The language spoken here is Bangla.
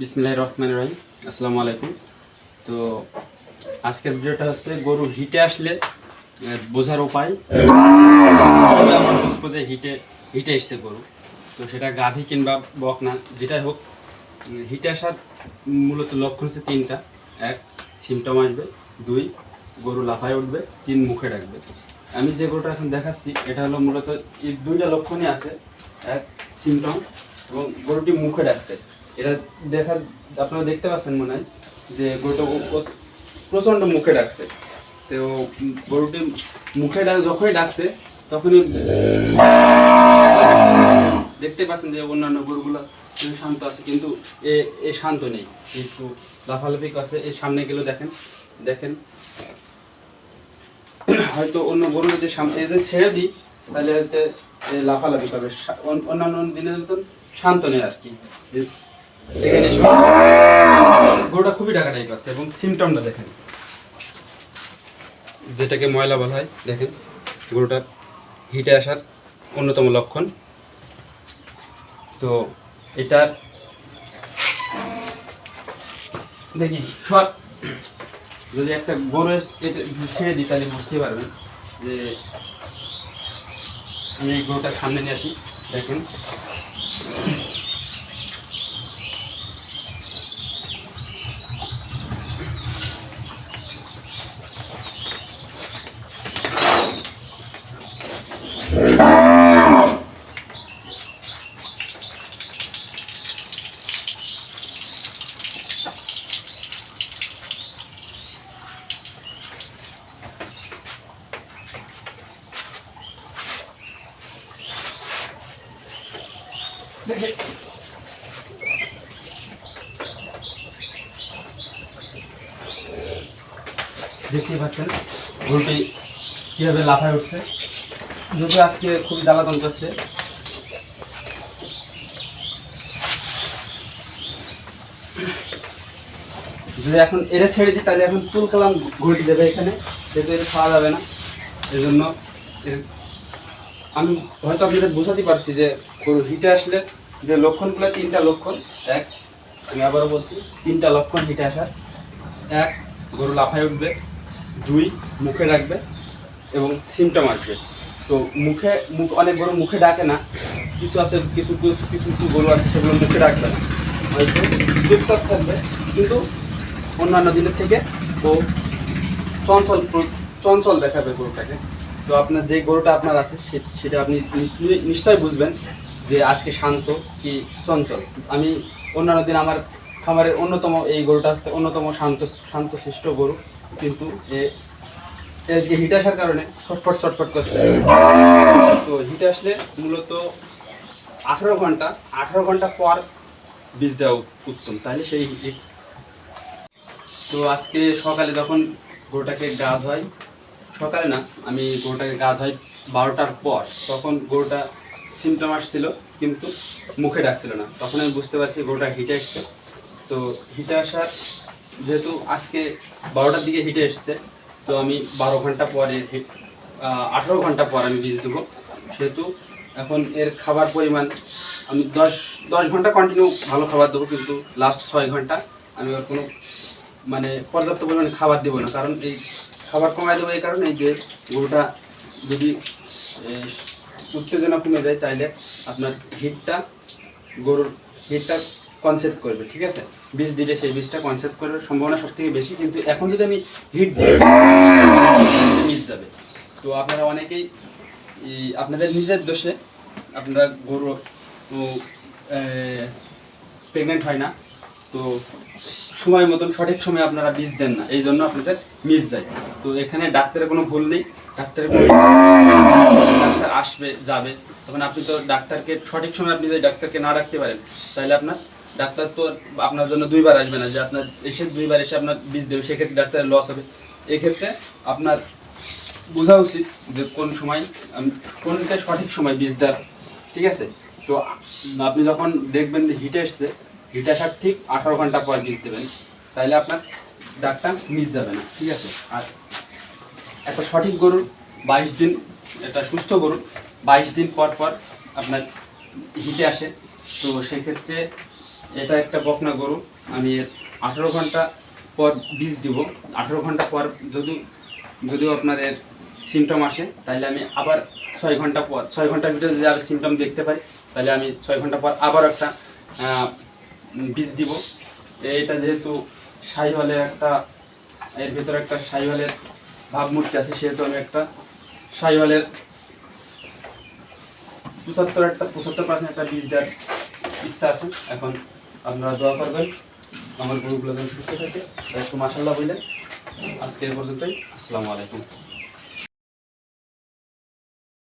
বিসমিল্লাহির রহমানির রহিম। আসসালামু আলাইকুম। তো আজকের ভিডিওটা হচ্ছে গরু হিটে আসলে বোঝার উপায়। আমরা বুঝবো যে হিটে হিটে এসছে গরু, তো সেটা গাভী কিংবা বকনা যেটাই হোক। হিটে আসার মূলত লক্ষণ হচ্ছে তিনটা: এক, সিমটম আসবে; দুই, গরু লাফায় উঠবে; তিন, মুখে ডাকবে। আমি যে গরুটা এখন দেখাচ্ছি এটা হলো মূলত এই দুইটা লক্ষণই আছে: এক, সিমটম, এবং গরুটি মুখে ডাকছে। এটা দেখার আপনারা দেখতে পাচ্ছেন মনে হয় যে গরুটা প্রচণ্ড মুখে ডাকছে। তো গরুটি মুখে যখনই ডাকছে তখনই দেখতে পাচ্ছেন যে অন্যান্য গরুগুলো শান্ত আছে, কিন্তু এ শান্ত নেই, একটু লাফালাফি করছে। এর সামনে গেলেও দেখেন দেখেন হয়তো অন্য গরু যদি সামনে যে ছেড়ে দিই তাহলে হয়তো লাফালাফি করবে। অন্যান্য দিনের মতন শান্ত নেই আর কি। এখানে গরুটা খুবই ডাকাডাকি করছে। এবং সিমটমটা দেখেন, যেটাকে ময়লা বলা হয়, দেখেন গরুটার হিটে আসার অন্যতম লক্ষণ। তো এটা দেখি সর, যদি একটা গরু এটা ছেড়ে দিই তাহলে বুঝতে পারবেন যে আমি এই গরুটার সামনে নিয়ে আসি। দেখেন দেখতেই পাচ্ছেন গরুটি কীভাবে লাফায় উঠছে। যদিও আজকে খুবই জ্বালাতন করছে। যদি এখন এরা ছেড়ে দিই তাহলে এখন তুল কালাম ঘুরতে দেবে এখানে, যেহেতু এটা খাওয়া যাবে না। এই জন্য আমি হয়তো আপনাদের বোঝাতে পারছি যে গরু হিটে আসলে যে লক্ষণগুলো, তিনটা লক্ষণ। এক, আমি আবারও বলছি, তিনটা লক্ষণ হিটে আসার: এক, গরু লাফায় উঠবে; দুই, মুখে ডাকবে; এবং সিমটম আসবে। তো মুখ অনেক গরু মুখে ডাকে না, কিছু আছে, কিছু কিছু কিছু গরু আছে সেগুলো মুখে ডাকবে না, হয়তো চুপচাপ থাকবে, কিন্তু অন্যান্য দিনের থেকে ও চঞ্চল চঞ্চল দেখাবে গরুটাকে। তো আপনার যে গরুটা আপনার আছে সেটা আপনি নিশ্চয়ই বুঝবেন যে আজকে শান্ত কি চঞ্চল। আমি অন্যান্য দিন আমার খামারের অন্যতম এই গরুটা হচ্ছে অন্যতম শান্তশিষ্ট গরু, কিন্তু আজকে হিট আসার কারণে ছটফট ছটফট করছে। তো হিট আসলে মূলত 18 ঘন্টা পর বীজ দেওয়া উত্তম, তাহলে সেই হিট। তো আজকে সকালে যখন গরুটাকে গা ধোয়, সকালে না, আমি গরুটাকে গা ধোয় 12টার পর, তখন গরুটা সিমটম আসছিল কিন্তু মুখে ডাকছিল না। তখন আমি বুঝতে পারছি গরুটা হিটে এসছে। তো হিটে আসার, যেহেতু আজকে 12টার দিকে হিটে এসছে, তো আমি 12 ঘন্টা পরে 18 ঘন্টা পর আমি বীজ দেবো। সেহেতু এখন এর খাবার পরিমাণ আমি 10 ঘন্টা কন্টিনিউ ভালো খাবার দেবো, কিন্তু লাস্ট 6 ঘন্টা আমি ওর কোনো মানে পর্যাপ্ত পরিমাণে খাবার দেবো না। কারণ এই খাবার কমাই দেবো এই কারণে যে গরুটা যদি উত্তেজনা কমে যায় তাহলে আপনার গরুর হিটটা কনসেপ্ট করবে, ঠিক আছে? বীজ দিলে সেই বীজটা কনসেপ্ট করার সম্ভাবনা সব থেকে বেশি, কিন্তু এখন যদি আমি হিট দিই মিস যাবে। তো আপনারা অনেকেই আপনাদের নিজের দোষে আপনারা গরু প্রেগনেন্ট হয় না, তো সময় মতন সঠিক সময়ে আপনারা বীজ দেন না, এই জন্য আপনাদের মিস যায়। তো এখানে ডাক্তারের কোনো ভুল নেই। ডাক্তার আসবে যাবে, তখন আপনি তো ডাক্তারকে সঠিক সময় আপনি যদি ডাক্তারকে না রাখতে পারেন তাহলে আপনার ডাক্তার তো আপনার জন্য দুইবার আসবে না, যে আপনার এসে দুইবার এসে আপনার বীজ দেবে, সেক্ষেত্রে ডাক্তারের লস হবে। এক্ষেত্রে আপনার বোঝা উচিত যে কোনটা সঠিক সময় বীজ দেওয়ার, ঠিক আছে? তো আপনি যখন দেখবেন যে হিট এসছে, হিট আসার ঠিক 18 ঘন্টা পর বীজ দেবেন, তাহলে আপনার ডাক্তার মিস যাবে না, ঠিক আছে? আর একটা সঠিক গরুর 22 দিন, একটা সুস্থ গরুর 22 দিন পর পর আপনার হিটে আসে। তো সেক্ষেত্রে এটা একটা বকনা গরু, আমি 18 ঘন্টা পর বীজ দিব। 18 ঘন্টা পর যদিও আপনার এর সিমটম আসে, তাহলে আমি আবার 6 ঘন্টা পর, 6 ঘন্টার ভিতরে যদি আর সিমটম দেখতে পাই, তাহলে আমি 6 ঘন্টা পর আবার একটা বীজ দিব। এটা যেহেতু শাহিওয়ালের একটা, এর ভিতরে একটা শাহিওয়ালের ভাবমূর্তি আছে, সেহেতু আমি একটা শাহিওয়ালের 75% একটা বীজ দেওয়ার ইচ্ছা আছে। এখন আপনারা দোয়া করবেন আমার গরুগুলো যেন সুস্থ থাকে। একটু মাশাআল্লাহ বললেন। আজকে এই পর্যন্তই। আসসালামু আলাইকুম।